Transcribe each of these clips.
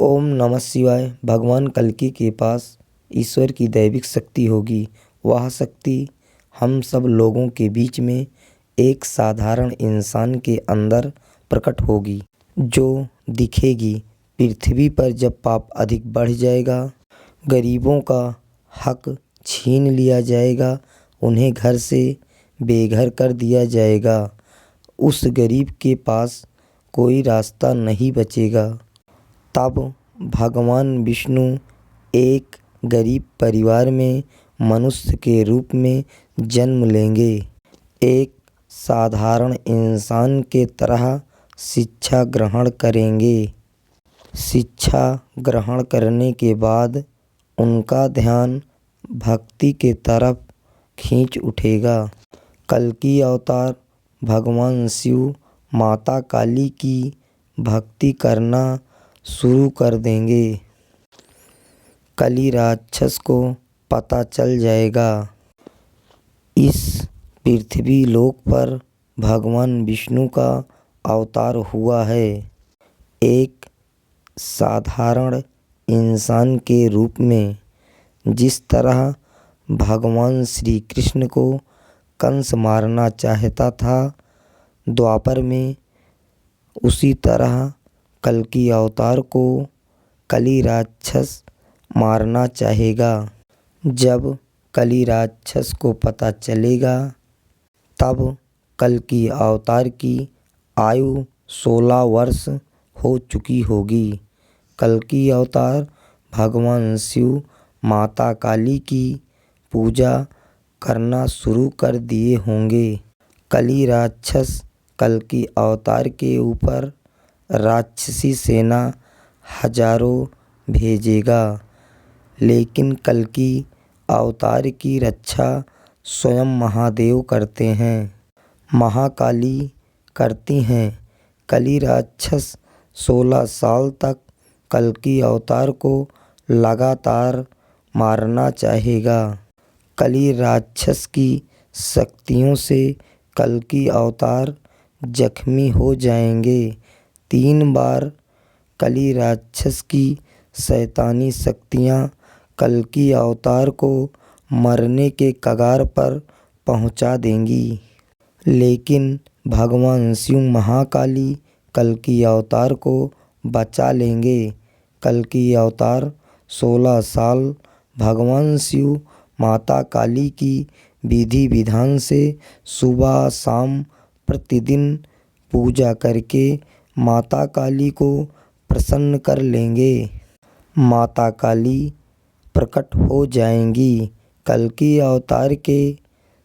ओम नमः शिवाय। भगवान कल्कि के पास ईश्वर की दैविक शक्ति होगी। वह शक्ति हम सब लोगों के बीच में एक साधारण इंसान के अंदर प्रकट होगी, जो दिखेगी पृथ्वी पर जब पाप अधिक बढ़ जाएगा, गरीबों का हक छीन लिया जाएगा, उन्हें घर से बेघर कर दिया जाएगा, उस गरीब के पास कोई रास्ता नहीं बचेगा। तब भगवान विष्णु एक गरीब परिवार में मनुष्य के रूप में जन्म लेंगे। एक साधारण इंसान के तरह शिक्षा ग्रहण करेंगे। शिक्षा ग्रहण करने के बाद उनका ध्यान भक्ति के तरफ खींच उठेगा। कल्कि अवतार भगवान शिव माता काली की भक्ति करना शुरू कर देंगे। कली राक्षस को पता चल जाएगा इस पृथ्वी लोक पर भगवान विष्णु का अवतार हुआ है। एक साधारण इंसान के रूप में जिस तरह भगवान श्री कृष्ण को कंस मारना चाहता था द्वापर में, उसी तरह कल्कि अवतार को कली राक्षस मारना चाहेगा। जब कली राक्षस को पता चलेगा तब कल्कि अवतार की आयु 16 वर्ष हो चुकी होगी। कल्कि अवतार भगवान शिव माता काली की पूजा करना शुरू कर दिए होंगे। कली राक्षस कल्कि अवतार के ऊपर राक्षसी सेना हजारों भेजेगा, लेकिन कल्कि अवतार की रक्षा स्वयं महादेव करते हैं, महाकाली करती हैं। कली राक्षस 16 साल तक कल्कि अवतार को लगातार मारना चाहेगा। कली राक्षस की शक्तियों से कल्कि अवतार जख्मी हो जाएंगे। 3 बार कली राक्षस की शैतानी शक्तियाँ कल्कि अवतार को मरने के कगार पर पहुँचा देंगी, लेकिन भगवान शिव महाकाली कल्कि अवतार को बचा लेंगे। कल्कि अवतार 16 साल भगवान शिव माता काली की विधि विधान से सुबह शाम प्रतिदिन पूजा करके माता काली को प्रसन्न कर लेंगे। माता काली प्रकट हो जाएंगी कल्कि अवतार के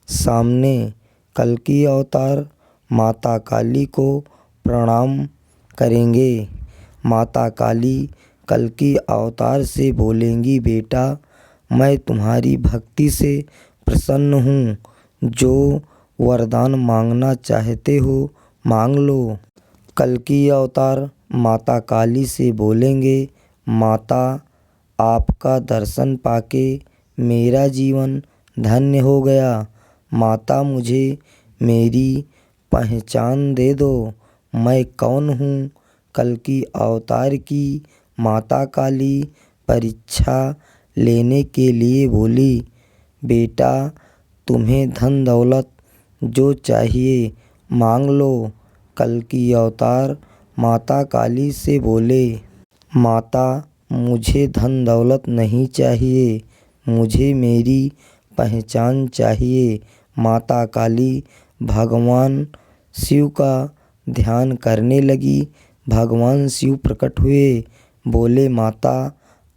सामने। कल्कि अवतार माता काली को प्रणाम करेंगे। माता काली कल्कि अवतार से बोलेंगी, बेटा मैं तुम्हारी भक्ति से प्रसन्न हूँ, जो वरदान मांगना चाहते हो मांग लो। कल्कि अवतार माता काली से बोलेंगे, माता आपका दर्शन पाके मेरा जीवन धन्य हो गया। माता मुझे मेरी पहचान दे दो, मैं कौन हूँ। कल्कि अवतार की माता काली परीक्षा लेने के लिए बोली, बेटा तुम्हें धन दौलत जो चाहिए मांग लो। कल्कि अवतार माता काली से बोले, माता मुझे धन दौलत नहीं चाहिए, मुझे मेरी पहचान चाहिए। माता काली भगवान शिव का ध्यान करने लगी। भगवान शिव प्रकट हुए, बोले माता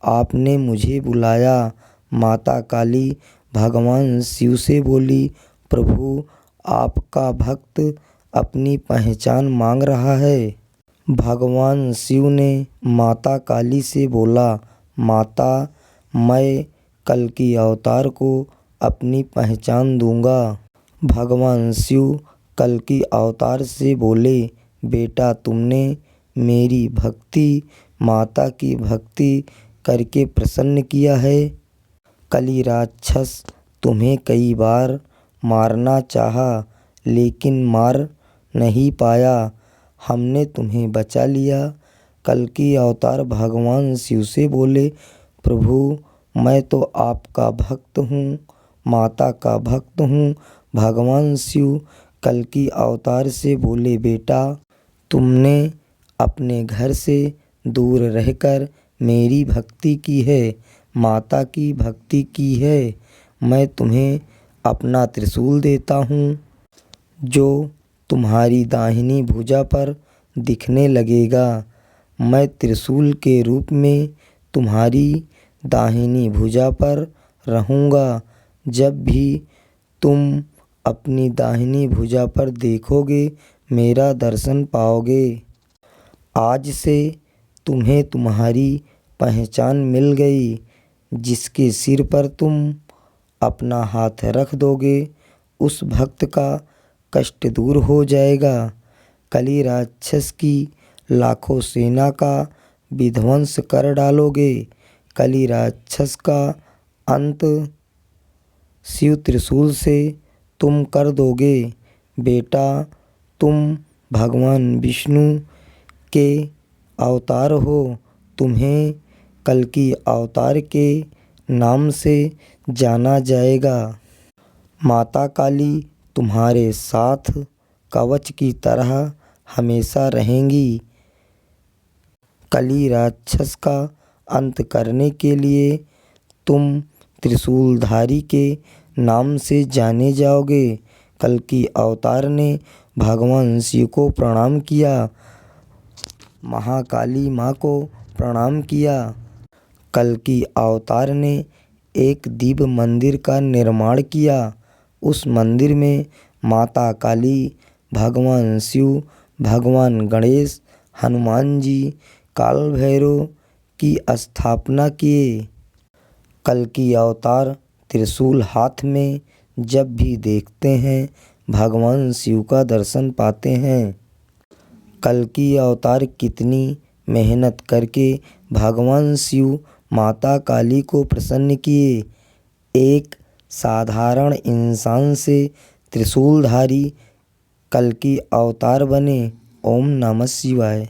आपने मुझे बुलाया। माता काली भगवान शिव से बोली, प्रभु आपका भक्त अपनी पहचान मांग रहा है। भगवान शिव ने माता काली से बोला, माता मैं कल्कि अवतार को अपनी पहचान दूंगा। भगवान शिव कल्कि अवतार से बोले, बेटा तुमने मेरी भक्ति माता की भक्ति करके प्रसन्न किया है। कली राक्षस तुम्हें कई बार मारना चाहा, लेकिन मार नहीं पाया, हमने तुम्हें बचा लिया। कल्कि अवतार भगवान शिव से बोले, प्रभु मैं तो आपका भक्त हूँ, माता का भक्त हूँ। भगवान शिव कल्कि अवतार से बोले, बेटा तुमने अपने घर से दूर रहकर मेरी भक्ति की है, माता की भक्ति की है। मैं तुम्हें अपना त्रिशूल देता हूँ जो तुम्हारी दाहिनी भुजा पर दिखने लगेगा। मैं त्रिशूल के रूप में तुम्हारी दाहिनी भुजा पर रहूँगा। जब भी तुम अपनी दाहिनी भुजा पर देखोगे मेरा दर्शन पाओगे। आज से तुम्हें तुम्हारी पहचान मिल गई। जिसके सिर पर तुम अपना हाथ रख दोगे उस भक्त का कष्ट दूर हो जाएगा। कली राक्षस की लाखों सेना का विध्वंस कर डालोगे। कली राक्षस का अंत शिव त्रिशूल से तुम कर दोगे। बेटा तुम भगवान विष्णु के अवतार हो। तुम्हें कल्कि अवतार के नाम से जाना जाएगा। माता काली तुम्हारे साथ कवच की तरह हमेशा रहेंगी। कली राक्षस का अंत करने के लिए तुम त्रिशूलधारी के नाम से जाने जाओगे। कल्कि अवतार ने भगवान शिव को प्रणाम किया, महाकाली माँ को प्रणाम किया। कल्कि अवतार ने एक दिव्य मंदिर का निर्माण किया। उस मंदिर में माता काली, भगवान शिव, भगवान गणेश, हनुमान जी, काल भैरव की स्थापना किए। कल्कि अवतार त्रिशूल हाथ में जब भी देखते हैं भगवान शिव का दर्शन पाते हैं। कल्कि अवतार कितनी मेहनत करके भगवान शिव माता काली को प्रसन्न किए। एक साधारण इंसान से त्रिशूलधारी कल्कि अवतार बने। ओम नमः शिवाय।